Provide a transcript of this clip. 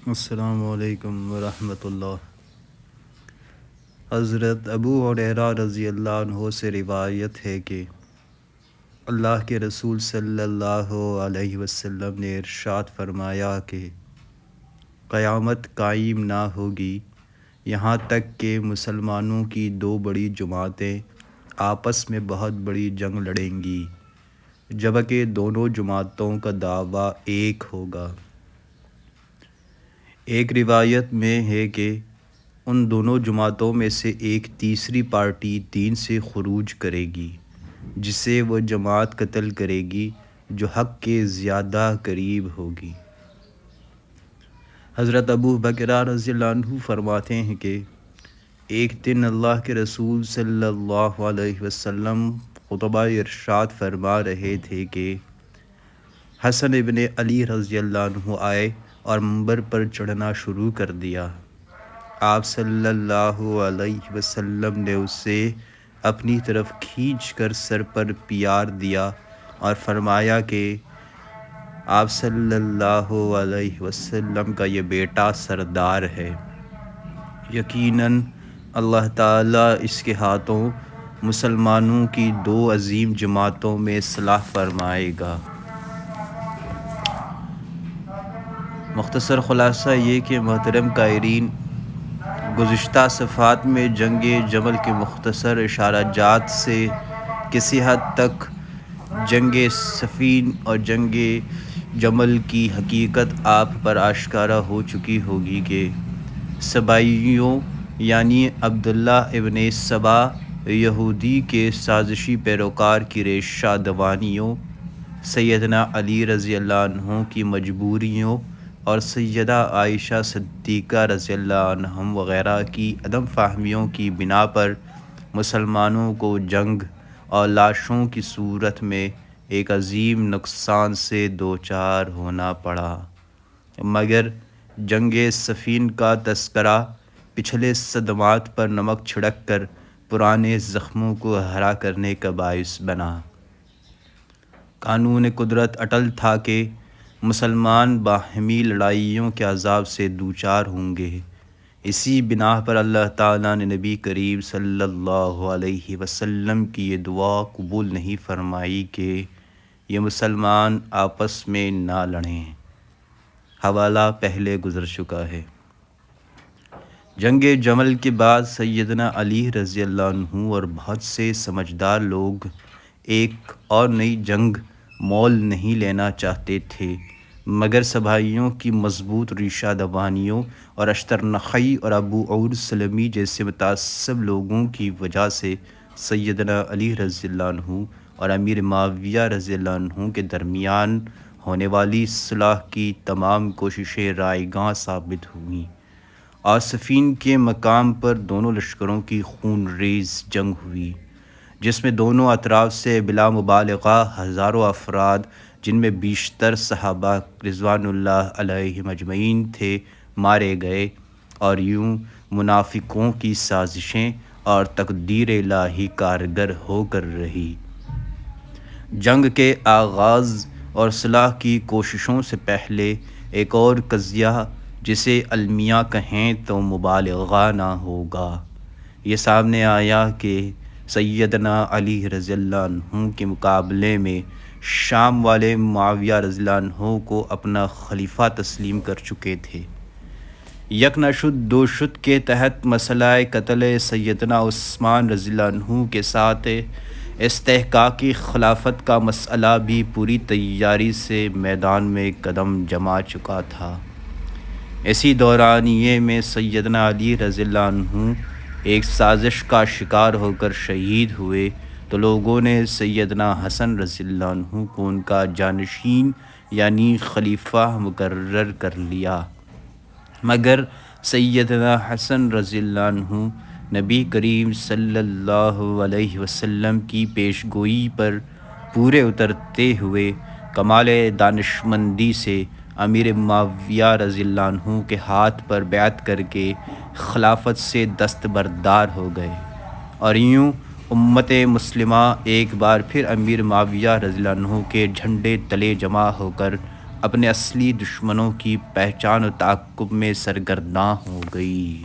السلام علیکم ورحمۃ اللہ۔ حضرت ابو ہریرہ رضی اللہ عنہ سے روایت ہے کہ اللہ کے رسول صلی اللہ علیہ وسلم نے ارشاد فرمایا کہ قیامت قائم نہ ہوگی یہاں تک کہ مسلمانوں کی دو بڑی جماعتیں آپس میں بہت بڑی جنگ لڑیں گی، جبکہ دونوں جماعتوں کا دعویٰ ایک ہوگا۔ ایک روایت میں ہے کہ ان دونوں جماعتوں میں سے ایک تیسری پارٹی دین سے خروج کرے گی، جسے وہ جماعت قتل کرے گی جو حق کے زیادہ قریب ہوگی۔ حضرت ابو بکرہ رضی اللہ عنہ فرماتے ہیں کہ ایک دن اللہ کے رسول صلی اللہ علیہ وسلم خطبہ ارشاد فرما رہے تھے کہ حسن ابن علی رضی اللہ عنہ آئے اور منبر پر چڑھنا شروع کر دیا۔ آپ صلی اللہ علیہ وسلم نے اسے اپنی طرف کھینچ کر سر پر پیار دیا اور فرمایا کہ آپ صلی اللہ علیہ وسلم کا یہ بیٹا سردار ہے، یقیناً اللہ تعالیٰ اس کے ہاتھوں مسلمانوں کی دو عظیم جماعتوں میں اصلاح فرمائے گا۔ مختصر خلاصہ یہ کہ محترم قائرین، گزشتہ صفحات میں جنگ جمل کے مختصر اشارہ جات سے کسی حد تک جنگ صفین اور جنگ جمل کی حقیقت آپ پر آشکارا ہو چکی ہوگی کہ سبائیوں یعنی عبداللہ ابن سبا یہودی کے سازشی پیروکار کی ریشہ دوانیوں، سیدنا علی رضی اللہ عنہ کی مجبوریوں اور سیدہ عائشہ صدیقہ رضی اللہ عنہم وغیرہ کی عدم فہمیوں کی بنا پر مسلمانوں کو جنگ اور لاشوں کی صورت میں ایک عظیم نقصان سے دوچار ہونا پڑا، مگر جنگ صفین کا تذکرہ پچھلے صدمات پر نمک چھڑک کر پرانے زخموں کو ہرا کرنے کا باعث بنا۔ قانون قدرت اٹل تھا کہ مسلمان باہمی لڑائیوں کے عذاب سے دوچار ہوں گے۔ اسی بنا پر اللہ تعالیٰ نے نبی کریم صلی اللہ علیہ وسلم کی یہ دعا قبول نہیں فرمائی کہ یہ مسلمان آپس میں نہ لڑیں۔ حوالہ پہلے گزر چکا ہے۔ جنگ جمل کے بعد سیدنا علی رضی اللہ عنہ اور بہت سے سمجھدار لوگ ایک اور نئی جنگ مول نہیں لینا چاہتے تھے، مگر سبائیوں کی مضبوط ریشہ دوانیوں اور اشتر نخعی اور ابو عور سلمی جیسے متعصب لوگوں کی وجہ سے سیدنا علی رضی اللہ عنہ اور امیر معاویہ رضی اللہ عنہ کے درمیان ہونے والی صلح کی تمام کوششیں رائیگاں ثابت ہوئیں اور صفین کے مقام پر دونوں لشکروں کی خون ریز جنگ ہوئی، جس میں دونوں اطراف سے بلا مبالغہ ہزاروں افراد، جن میں بیشتر صحابہ رضوان اللہ علیہم اجمعین تھے، مارے گئے، اور یوں منافقوں کی سازشیں اور تقدیر الہی کارگر ہو کر رہی۔ جنگ کے آغاز اور صلح کی کوششوں سے پہلے ایک اور قضیہ، جسے المیہ کہیں تو مبالغہ نہ ہوگا، یہ سامنے آیا کہ سیدنا علی رضی اللہ عنہ کے مقابلے میں شام والے معاویہ رضی اللہ عنہ کو اپنا خلیفہ تسلیم کر چکے تھے۔ یک نہ شد دو شد کے تحت مسئلہ قتل سیدنا عثمان رضی اللہ عنہ کے ساتھ استحقاقی خلافت کا مسئلہ بھی پوری تیاری سے میدان میں قدم جما چکا تھا۔ اسی دورانیے میں سیدنا علی رضی اللہ عنہ ایک سازش کا شکار ہو کر شہید ہوئے تو لوگوں نے سیدنا حسن رضی اللہ عنہ کو ان کا جانشین یعنی خلیفہ مقرر کر لیا، مگر سیدنا حسن رضی اللہ عنہ نبی کریم صلی اللہ علیہ وسلم کی پیش گوئی پر پورے اترتے ہوئے کمال دانشمندی سے امیر معاویہ رضی اللہ عنہ کے ہاتھ پر بیعت کر کے خلافت سے دستبردار ہو گئے، اور یوں امت مسلمہ ایک بار پھر امیر معاویہ رضی اللہ عنہ کے جھنڈے تلے جمع ہو کر اپنے اصلی دشمنوں کی پہچان و تعاقب میں سرگرداں ہو گئی۔